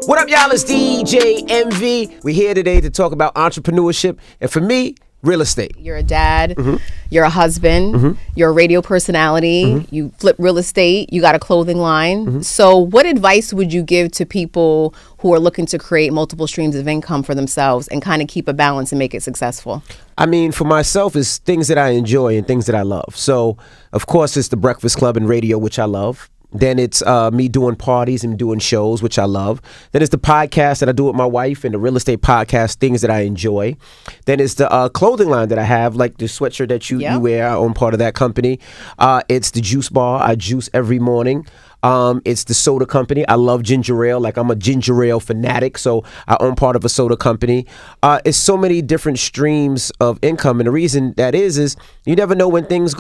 What up, y'all? It's DJ MV. We're here today to talk about entrepreneurship. And for me, real estate. You're a dad, you're a husband, you're a radio personality, you flip real estate, you got a clothing line. So what advice would you give to people who are looking to create multiple streams of income for themselves and kind of keep a balance and make it successful? I mean, for myself, it's things that I enjoy and things that I love. So, of course, it's the Breakfast Club and radio, which I love. Then it's me doing parties and doing shows, which I love. Then it's the podcast that I do with my wife and the real estate podcast, things that I enjoy. Then it's the clothing line that I have, like the sweatshirt that you wear. I own part of that company. It's the juice bar. I juice every morning. It's the soda company. I love ginger ale. Like, I'm a ginger ale fanatic, so I own part of a soda company. It's so many different streams of income, and the reason that is you never know when things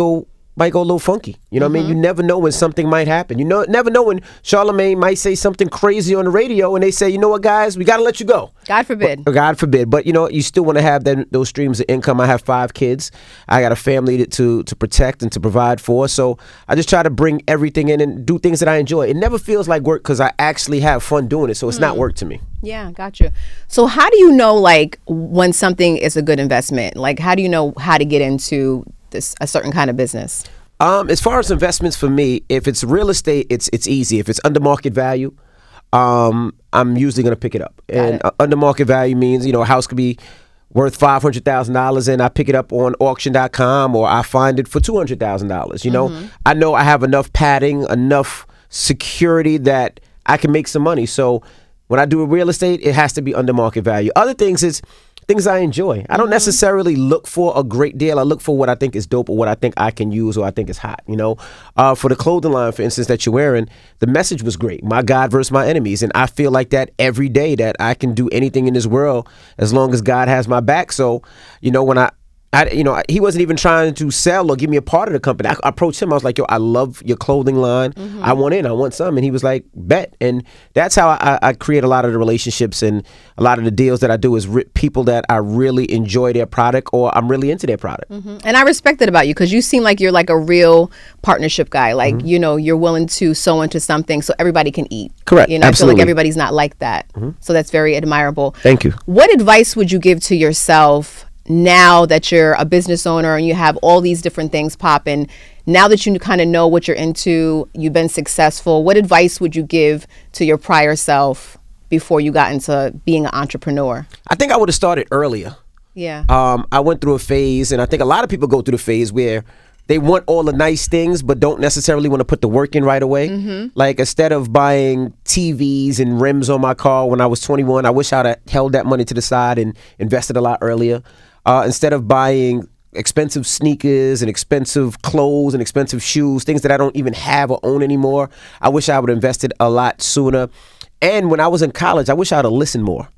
might go a little funky. You know what I mean? You never know when something might happen. You never know when Charlamagne might say something crazy on the radio and they say, you know what, guys, we got to let you go. God forbid. God forbid. But, you know, you still want to have those streams of income. I have 5 kids. I got a family to protect and to provide for. So I just try to bring everything in and do things that I enjoy. It never feels like work because I actually have fun doing it. So it's not work to me. Yeah, gotcha. So how do you know, like, when something is a good investment? Like, how do you know how to get into a certain kind of business? As far as investments for me, if it's real estate, it's easy. If it's under market value, I'm usually going to pick it up. And under market value means, you know, a house could be worth $500,000 and I pick it up on auction.com or I find it for $200,000. You know, I know I have enough padding, enough security that I can make some money. So when I do real estate, it has to be under market value. Other things is things I enjoy. I don't necessarily look for a great deal. I look for what I think is dope or what I think I can use or I think is hot, you know. For the clothing line, for instance, that you're wearing, the message was great. My God versus my enemies. And I feel like that every day, that I can do anything in this world as long as God has my back. So, you know, when he wasn't even trying to sell or give me a part of the company. I approached him. I was like, yo, I love your clothing line. I want some. And he was like, bet. And that's how I create a lot of the relationships and a lot of the deals that I do is people that I really enjoy their product or I'm really into their product. And I respect that about you because you seem like you're like a real partnership guy. Like, you know, you're willing to sow into something so everybody can eat. Correct. You know, Absolutely. I feel like everybody's not like that. So that's very admirable. Thank you. What advice would you give to yourself now that you're a business owner and you have all these different things popping, now that you kind of know what you're into, you've been successful, what advice would you give to your prior self before you got into being an entrepreneur? I think I would have started earlier. Yeah. I went through a phase, and I think a lot of people go through the phase where they want all the nice things but don't necessarily want to put the work in right away. Like, instead of buying TVs and rims on my car when I was 21, I wish I'd have held that money to the side and invested a lot earlier. Instead of buying expensive sneakers and expensive clothes and expensive shoes, things that I don't even have or own anymore, I wish I would have invested a lot sooner. And when I was in college, I wish I would have listened more.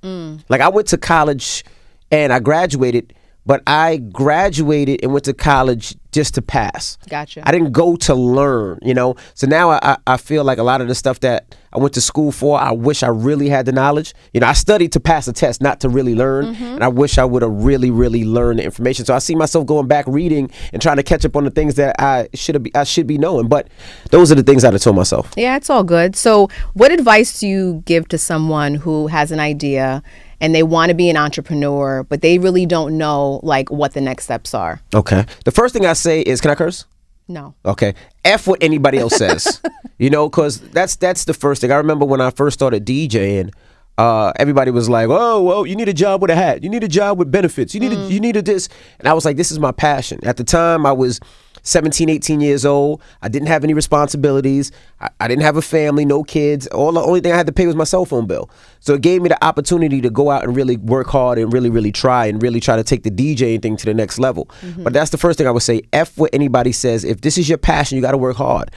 Like, I went to college and I graduated, but I graduated and went to college just to pass. Gotcha. I didn't go to learn, you know? So now I feel like a lot of the stuff that I went to school for, I wish I really had the knowledge. You know, I studied to pass a test, not to really learn. And I wish I would have really, really learned the information. So I see myself going back reading and trying to catch up on the things that I should be knowing. But those are the things I'd have told myself. Yeah, it's all good. So what advice do you give to someone who has an idea and they want to be an entrepreneur, but they really don't know, like, what the next steps are? Okay. The first thing I say is, can I curse? No. Okay. F what anybody else says. You know, because that's the first thing. I remember when I first started DJing, everybody was like, oh, well, you need a job with a hat. You need a job with benefits. You needed this. And I was like, this is my passion. At the time, I was 17, 18 years old. I didn't have any responsibilities. I didn't have a family, no kids. The only thing I had to pay was my cell phone bill. So it gave me the opportunity to go out and really work hard and really, really try to take the DJing thing to the next level. But that's the first thing I would say. F what anybody says. If this is your passion, you got to work hard.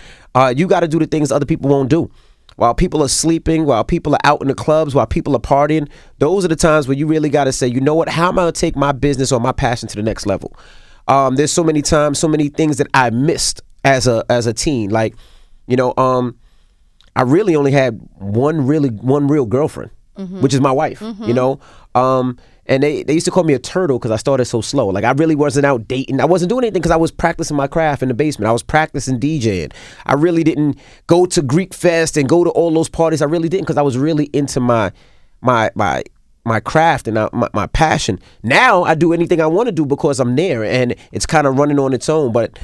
You got to do the things other people won't do. While people are sleeping, while people are out in the clubs, while people are partying, those are the times where you really got to say, you know what, how am I going to take my business or my passion to the next level? There's so many times, so many things that I missed as a teen. Like, you know, I really only had one real girlfriend, which is my wife, you know. And they used to call me a turtle because I started so slow. Like I really wasn't out dating. I wasn't doing anything because I was practicing my craft in the basement. I was practicing DJing. I really didn't go to Greek Fest and go to all those parties. I really didn't because I was really into my craft and my passion. Now I do anything I want to do because I'm there and it's kind of running on its own. But,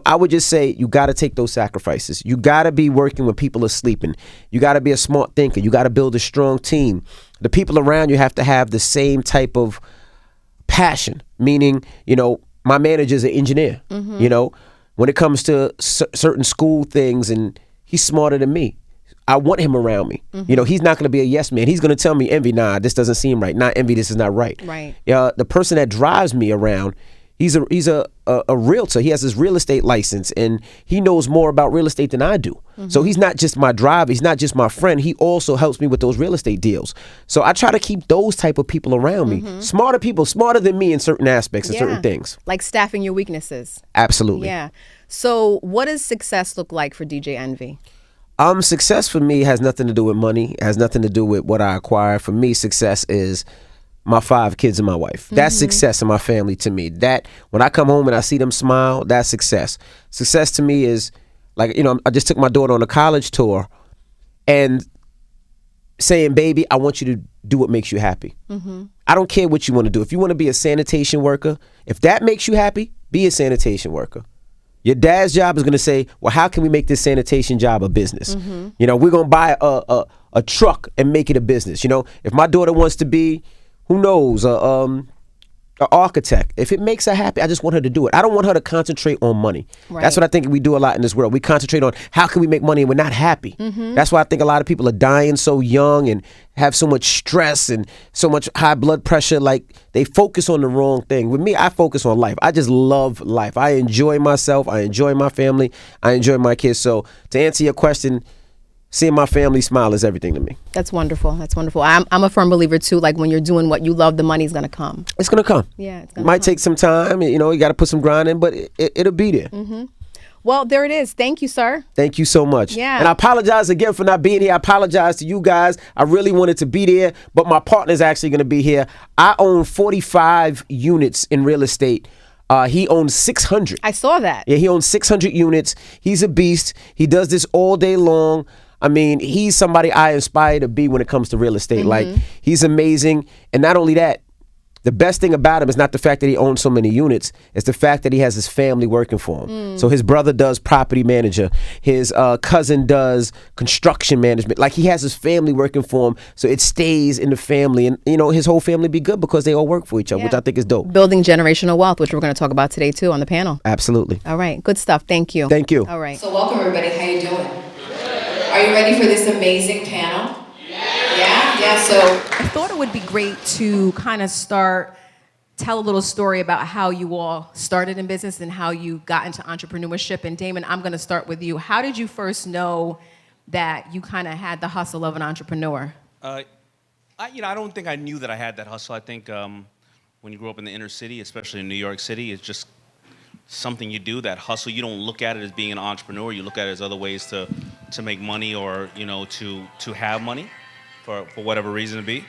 I would just say you got to take those sacrifices. You got to be working when people are sleeping. You got to be a smart thinker. You got to build a strong team. The people around you have to have the same type of passion, meaning, my manager's an engineer, when it comes to certain school things, and he's smarter than me. I want him around me. He's not going to be a yes man. He's going to tell me, Envy, nah, this doesn't seem right. Nah, Envy, this is not right. Right. The person that drives me around, he's a realtor. He has his real estate license, and he knows more about real estate than I do. So he's not just my driver. He's not just my friend. He also helps me with those real estate deals. So I try to keep those type of people around me. Smarter people, smarter than me in certain aspects and certain things. Like staffing your weaknesses. Absolutely. Yeah. So what does success look like for DJ Envy? Success for me has nothing to do with money. It has nothing to do with what I acquire. For me, success is my 5 kids and my wife. That's success in my family to me. That when I come home and I see them smile, that's success. Success to me is like, I just took my daughter on a college tour and saying, baby, I want you to do what makes you happy. I don't care what you want to do. If you want to be a sanitation worker, if that makes you happy, be a sanitation worker. Your dad's job is going to say, well, how can we make this sanitation job a business? We're going to buy a truck and make it a business. If my daughter wants to be, who knows, an architect. If it makes her happy, I just want her to do it. I don't want her to concentrate on money. Right. That's what I think we do a lot in this world. We concentrate on how can we make money and we're not happy. That's why I think a lot of people are dying so young and have so much stress and so much high blood pressure. Like they focus on the wrong thing. With me, I focus on life. I just love life. I enjoy myself. I enjoy my family. I enjoy my kids. So to answer your question, seeing my family smile is everything to me. That's wonderful. That's wonderful. I'm a firm believer too. Like when you're doing what you love, the money's gonna come. It's gonna come. Yeah, it's gonna Might come. take some time. You got to put some grind in, but it'll be there. Well, there it is. Thank you, sir. Thank you so much. Yeah. And I apologize again for not being here. I apologize to you guys. I really wanted to be there, but my partner's actually gonna be here. I own 45 units in real estate. He owns 600. I saw that. Yeah, he owns 600 units. He's a beast. He does this all day long. I mean, he's somebody I aspire to be when it comes to real estate. Like, he's amazing. And not only that, the best thing about him is not the fact that he owns so many units. It's the fact that he has his family working for him. So his brother does property manager. His cousin does construction management. Like, he has his family working for him. So it stays in the family. And, his whole family be good because they all work for each other, which I think is dope. Building generational wealth, which we're going to talk about today, too, on the panel. Absolutely. All right. Good stuff. Thank you. Thank you. All right. So welcome, everybody. How you doing? Are you ready for this amazing panel? Yeah. So I thought it would be great to kind of tell a little story about how you all started in business and how you got into entrepreneurship. And Daymond, I'm going to start with you. How did you first know that you kind of had the hustle of an entrepreneur? I don't think I knew that I had that hustle. I think when you grow up in the inner city, especially in New York City, it's just something you do, that hustle. You don't look at it as being an entrepreneur. You look at it as other ways to make money or, to have money for whatever reason to be.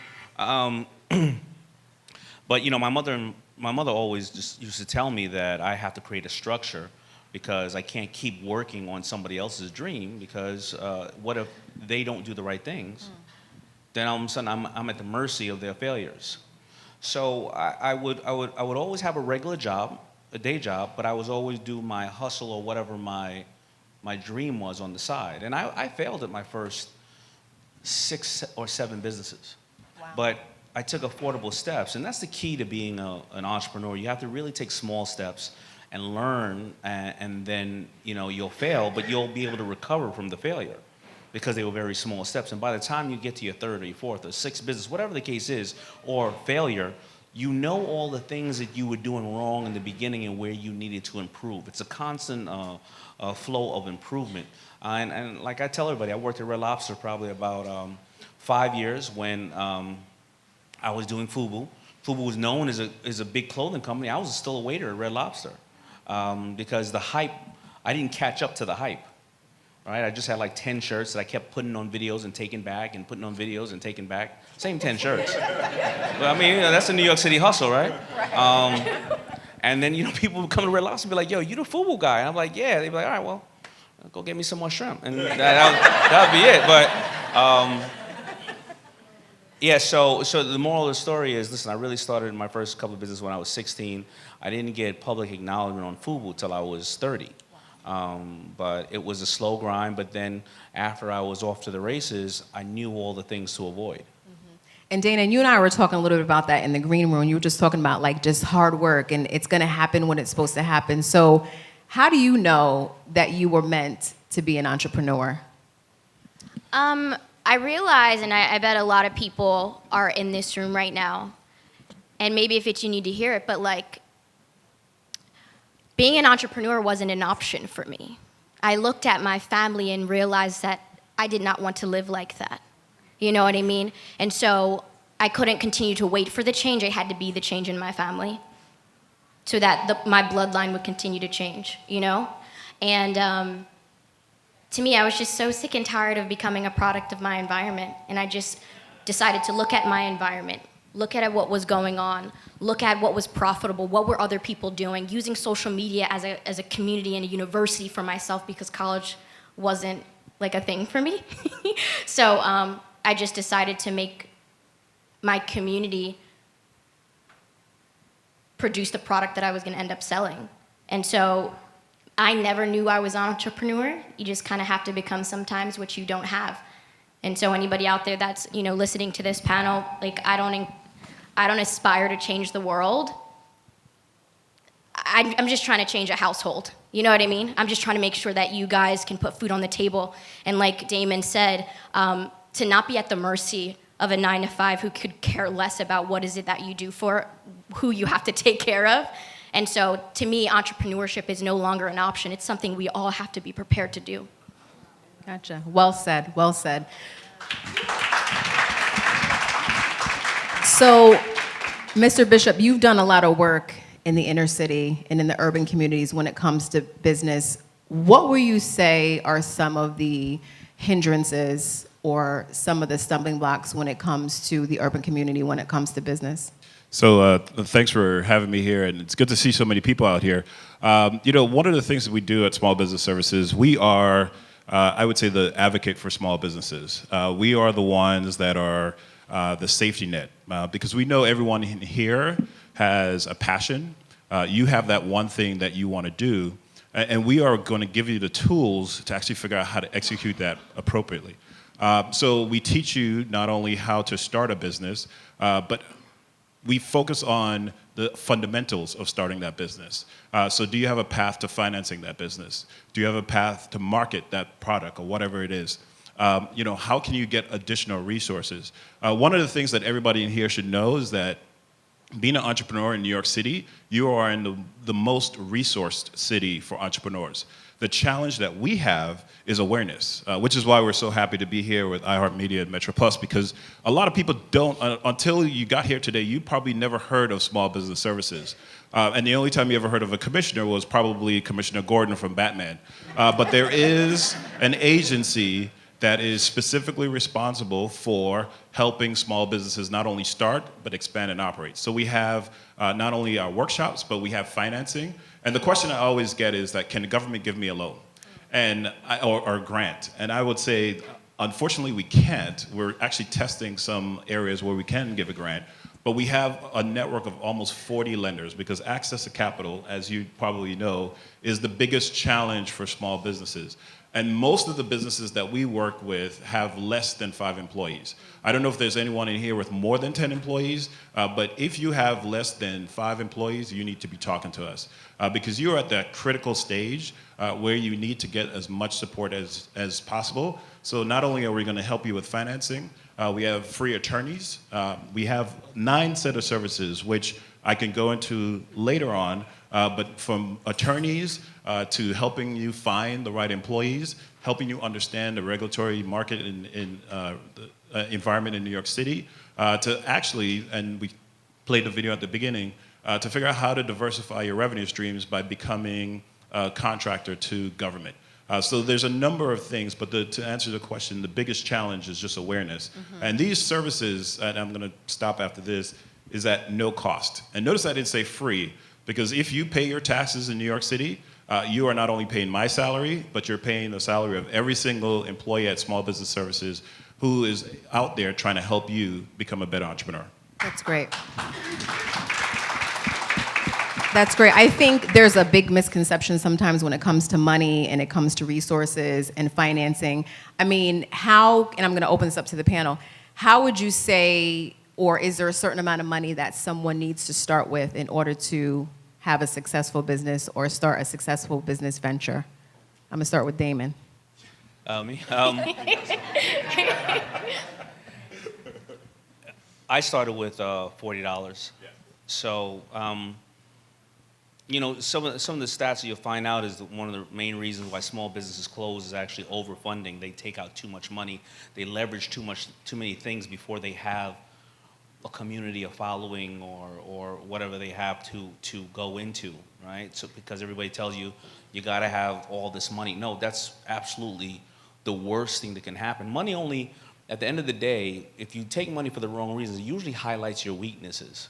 But, my mother always just used to tell me that I have to create a structure because I can't keep working on somebody else's dream because what if they don't do the right things? Then all of a sudden I'm at the mercy of their failures. So I would always have a regular job, a day job, but I was always do my hustle or whatever my dream was on the side. And I failed at my first 6 or 7 businesses. Wow. But I took affordable steps, and that's the key to being an entrepreneur. You have to really take small steps and learn, and then you'll fail, but you'll be able to recover from the failure because they were very small steps. And by the time you get to your 3rd or your 4th or 6th business, whatever the case is, or failure, you know all the things that you were doing wrong in the beginning and where you needed to improve. It's a constant flow of improvement. And like I tell everybody, I worked at Red Lobster probably about 5 years when I was doing FUBU. FUBU was known as a big clothing company. I was still a waiter at Red Lobster because the hype, I didn't catch up to the hype. right? I just had like 10 shirts that I kept putting on videos and taking back and putting on videos and taking back. Same 10 shirts. But I mean, that's a New York City hustle, right? And then, people would come to Red Lobster and be like, yo, you the FUBU guy. And I'm like, yeah. They'd be like, all right, well, go get me some more shrimp. And that'd be it. But, yeah, so the moral of the story is, listen, I really started my first couple of businesses when I was 16. I didn't get public acknowledgement on FUBU till I was 30. But it was a slow grind. But then after I was off to the races, I knew all the things to avoid. And Dana, you and I were talking a little bit about that in the green room. You were just talking about like just hard work, and it's going to happen when it's supposed to happen. So how do you know that you were meant to be an entrepreneur? I realize, and I bet a lot of people are in this room right now, and maybe if it's you need to hear it, but like being an entrepreneur wasn't an option for me. I looked at my family and realized that I did not want to live like that. You know what I mean? And so I couldn't continue to wait for the change. I had to be the change in my family so that my bloodline would continue to change, And to me, I was just so sick and tired of becoming a product of my environment. And I just decided to look at my environment, look at what was going on, look at what was profitable, what were other people doing, using social media as a community and a university for myself because college wasn't like a thing for me. So I just decided to make my community produce the product that I was going to end up selling. And so I never knew I was an entrepreneur. You just kind of have to become sometimes what you don't have. And so anybody out there that's, listening to this panel, like I don't aspire to change the world. I'm just trying to change a household. You know what I mean? I'm just trying to make sure that you guys can put food on the table. And like Daymond said, to not be at the mercy of a 9-to-5 who could care less about what is it that you do for who you have to take care of. And so to me, entrepreneurship is no longer an option. It's something we all have to be prepared to do. Gotcha. Well said. Well said. So, Mr. Bishop, you've done a lot of work in the inner city and in the urban communities when it comes to business. What would you say are some of the hindrances or some of the stumbling blocks when it comes to the urban community when it comes to business? So thanks for having me here, and it's good to see so many people out here. One of the things that we do at Small Business Services, we are, I would say, the advocate for small businesses. We are the ones that are the safety net, because we know everyone in here has a passion. You have that one thing that you want to do, and we are going to give you the tools to actually figure out how to execute that appropriately. So we teach you not only how to start a business, but we focus on the fundamentals of starting that business. So do you have a path to financing that business? Do you have a path to market that product or whatever it is? How can you get additional resources? One of the things that everybody in here should know is that being an entrepreneur in New York City, you are in the most resourced city for entrepreneurs. The challenge that we have is awareness, which is why we're so happy to be here with iHeartMedia and MetroPlus, because a lot of people don't, until you got here today, you probably never heard of Small Business Services. And the only time you ever heard of a commissioner was probably Commissioner Gordon from Batman. But there is an agency that is specifically responsible for helping small businesses not only start, but expand and operate. So we have not only our workshops, but we have financing. And the question I always get is that, can the government give me a loan or a grant? And I would say, unfortunately, we can't. We're actually testing some areas where we can give a grant. But we have a network of almost 40 lenders, because access to capital, as you probably know, is the biggest challenge for small businesses. And most of the businesses that we work with have less than 5 employees. I don't know if there's anyone in here with more than 10 employees, but if you have less than 5 employees, you need to be talking to us, because you're at that critical stage where you need to get as much support as possible. So not only are we going to help you with financing, we have free attorneys. We have 9 set of services, which I can go into later on, but from attorneys to helping you find the right employees, helping you understand the regulatory market in the environment in New York City, to actually, and we played the video at the beginning, to figure out how to diversify your revenue streams by becoming a contractor to government. So there's a number of things, but to answer the question, the biggest challenge is just awareness. And these services, and I'm going to stop after this, is at no cost. And notice I didn't say free, because if you pay your taxes in New York City, you are not only paying my salary, but you're paying the salary of every single employee at Small Business Services who is out there trying to help you become a better entrepreneur. That's great. That's great. I think there's a big misconception sometimes when it comes to money and it comes to resources and financing. I mean, how, and I'm going to open this up to the panel, how would you say, or is there a certain amount of money that someone needs to start with in order to have a successful business or start a successful business venture? I'm going to start with Daymond. Me? I started with $40. So, you know, some of the stats that you'll find out is that one of the main reasons why small businesses close is actually overfunding. They take out too much money. They leverage too many things before they have a community, a following, or whatever they have to go into, right? So because everybody tells you you got to have all this money. No, that's absolutely the worst thing that can happen. Money only, at the end of the day, if you take money for the wrong reasons, it usually highlights your weaknesses.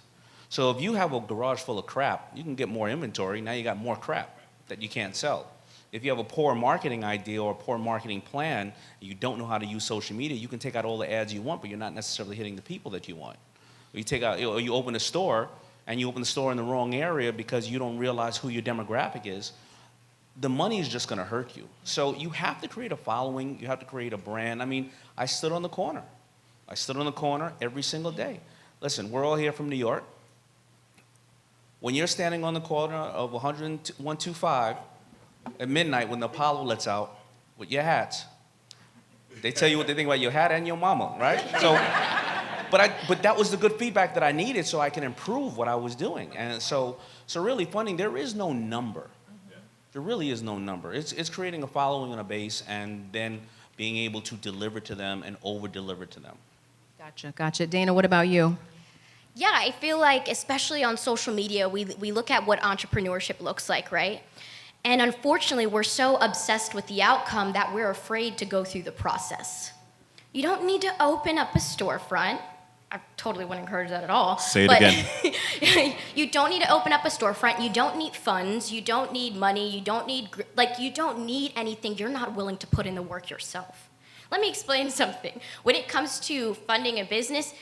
So if you have a garage full of crap, you can get more inventory. Now you got more crap that you can't sell. If you have a poor marketing idea or a poor marketing plan, and you don't know how to use social media, you can take out all the ads you want, but you're not necessarily hitting the people that you want. You take out, or you open a store, and you open the store in the wrong area because you don't realize who your demographic is. The money is just going to hurt you. So you have to create a following. You have to create a brand. I mean, I stood on the corner. I stood on the corner every single day. Listen, we're all here from New York. When you're standing on the corner of 125 at midnight when the Apollo lets out with your hats, they tell you what they think about your hat and your mama, right? So, but that was the good feedback that I needed so I can improve what I was doing. And so really funding, there is no number. There really is no number. It's creating a following and a base and then being able to deliver to them and over-deliver to them. Gotcha. Dana, what about you? Yeah, I feel like, especially on social media, we look at what entrepreneurship looks like, right? And unfortunately, we're so obsessed with the outcome that we're afraid to go through the process. You don't need to open up a storefront. I totally wouldn't encourage that at all. Say it again. You don't need to open up a storefront. You don't need funds. You don't need money. You don't need anything you're not willing to put in the work yourself. Let me explain something. When it comes to funding a business,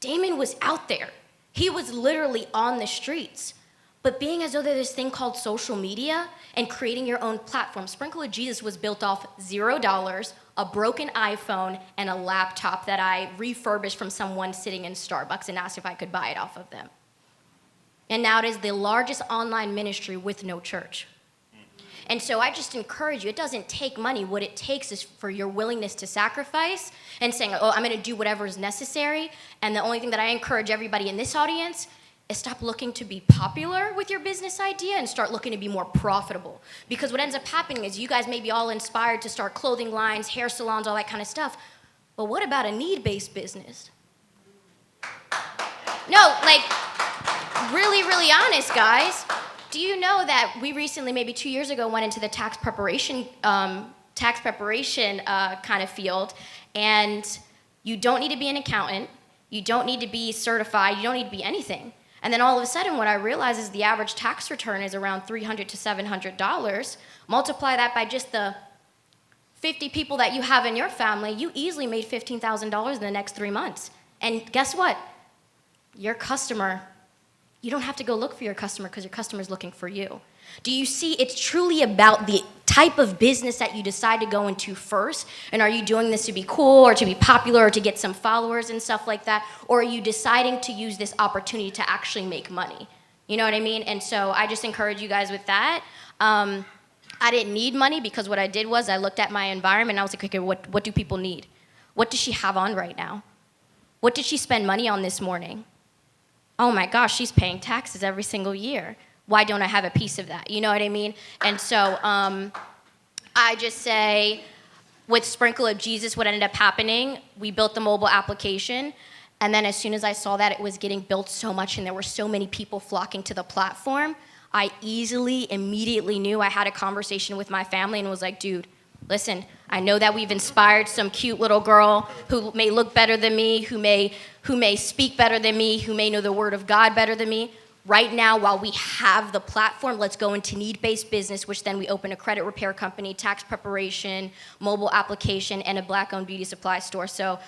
Daymond was out there. He was literally on the streets. But being as though there's this thing called social media and creating your own platform, Sprinkle of Jesus was built off $0, a broken iPhone, and a laptop that I refurbished from someone sitting in Starbucks and asked if I could buy it off of them. And now it is the largest online ministry with no church. And so I just encourage you, it doesn't take money. What it takes is for your willingness to sacrifice and saying, oh, I'm going to do whatever is necessary. And the only thing that I encourage everybody in this audience is stop looking to be popular with your business idea and start looking to be more profitable. Because what ends up happening is you guys may be all inspired to start clothing lines, hair salons, all that kind of stuff. But what about a need-based business? No, like, really, really honest, guys. Do you know that we recently, maybe 2 years ago, went into the tax preparation kind of field, and you don't need to be an accountant, you don't need to be certified, you don't need to be anything. And then all of a sudden, what I realize is the average tax return is around $300 to $700. Multiply that by just the 50 people that you have in your family, you easily made $15,000 in the next 3 months. And guess what? Your customer, you don't have to go look for your customer because your customer's looking for you. Do you see? It's truly about the type of business that you decide to go into first. And are you doing this to be cool or to be popular or to get some followers and stuff like that? Or are you deciding to use this opportunity to actually make money? You know what I mean? And so I just encourage you guys with that. I didn't need money because what I did was I looked at my environment and I was like, okay, what do people need? What does she have on right now? What did she spend money on this morning? Oh my gosh, she's paying taxes every single year. Why don't I have a piece of that? You know what I mean? And so I just say, with Sprinkle of Jesus, what ended up happening, we built the mobile application, and then as soon as I saw that it was getting built so much and there were so many people flocking to the platform, I immediately knew I had a conversation with my family and was like, dude, Listen, I know that we've inspired some cute little girl who may look better than me, who may speak better than me, who may know the word of God better than me. Right now, while we have the platform, let's go into need-based business, which then we open a credit repair company, tax preparation, mobile application, and a black-owned beauty supply store. So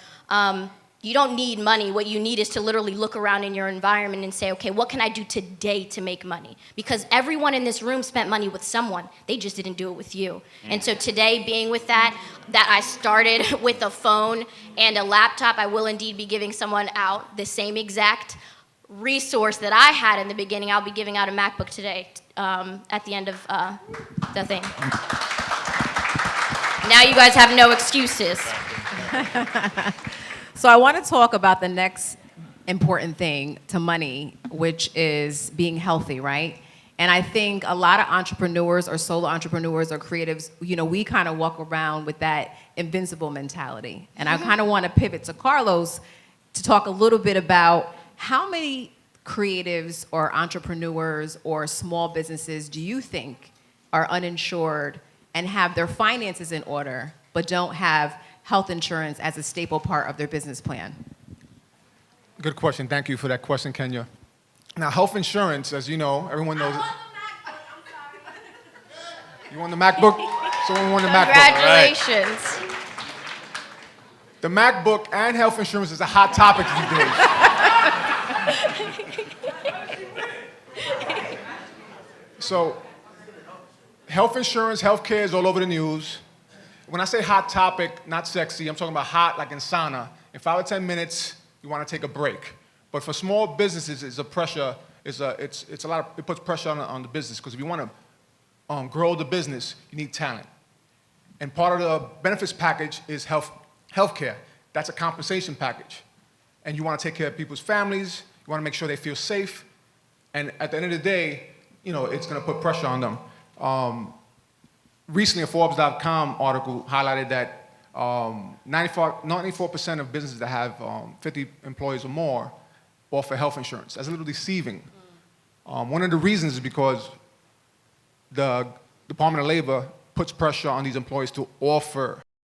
you don't need money. What you need is to literally look around in your environment and say, okay, what can I do today to make money? Because everyone in this room spent money with someone. They just didn't do it with you. And so today, being with that I started with a phone and a laptop, I will indeed be giving someone out the same exact resource that I had in the beginning. I'll be giving out a MacBook today at the end of the thing. Now you guys have no excuses. So I want to talk about the next important thing to money, which is being healthy, right? And I think a lot of entrepreneurs or solo entrepreneurs or creatives, you know, we kind of walk around with that invincible mentality. And I kind of want to pivot to Carlos to talk a little bit about how many creatives or entrepreneurs or small businesses do you think are uninsured and have their finances in order, but don't have health insurance as a staple part of their business plan? Good question. Thank you for that question, Kenya. Now, health insurance, as you know, everyone knows it. You want the MacBook? Someone won the MacBook. Congratulations. Right. The MacBook and health insurance is a hot topic these days. So, health insurance, healthcare is all over the news. When I say hot topic, not sexy, I'm talking about hot like in sauna. In 5 or 10 minutes, you want to take a break. But for small businesses, it puts pressure on the business, because if you want to grow the business, you need talent. And part of the benefits package is healthcare. That's a compensation package. And you want to take care of people's families. You want to make sure they feel safe. And at the end of the day, you know, it's going to put pressure on them. Recently, a Forbes.com article highlighted that 94% of businesses that have 50 employees or more offer health insurance. That's a little deceiving. One of the reasons is because the Department of Labor puts pressure on these employees to offer